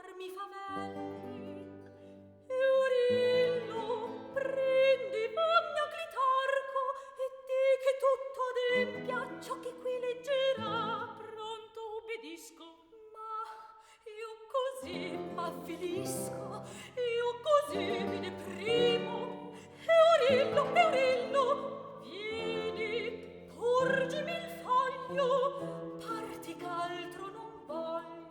farmi favelli. Eurillo, prendi vogna clitarco e di che tutto adempia ciò che qui leggerà. Pronto obbedisco, ma io così m'avvilisco, io così mi deprimo. Eurillo, Eurillo, vieni, porgimi il foglio, parti ch'altro non voglio.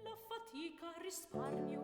La fatica risparmio,